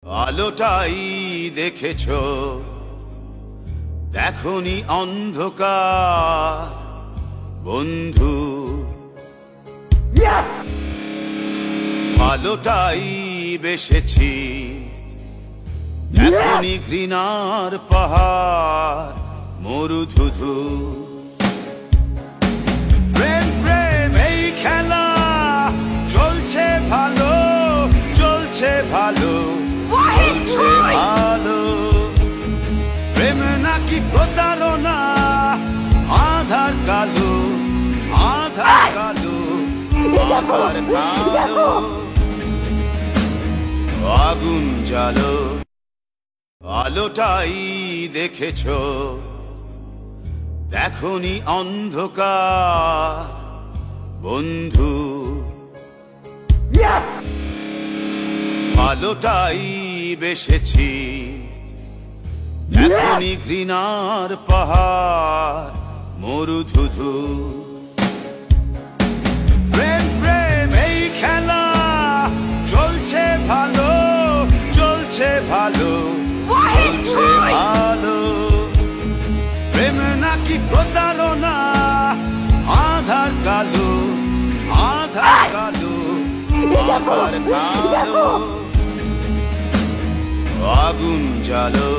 আলোটাই দেখেছো, দেখনি অন্ধকার বন্ধু। ভালোটাই বেসেছি, দেখনি ঘৃণার পাহাড় মরুধুধু। প্রেম প্রেম এই খেলা চলছে ভালো, চলছে ভালো, চলছে ভালো। প্রেম নাকি প্রতারণা, আধার কালো, আধার কালো, আধার কালো। আগুন জ্বালো, আলোটাই দেখেছো, দেখনি অন্ধকার বন্ধু। ভালোটাই বেসেছি, দেখনি ঘৃণার পাহাড় মরুধুধু। প্রেম প্রেম এই খেলা চলছে ভালো, চলছে ভালো, চলছে ভালো। প্রেম নাকি প্রতারণা, আধার কালো, আধার কালো, আধার কালো। আগুন জ্বালো।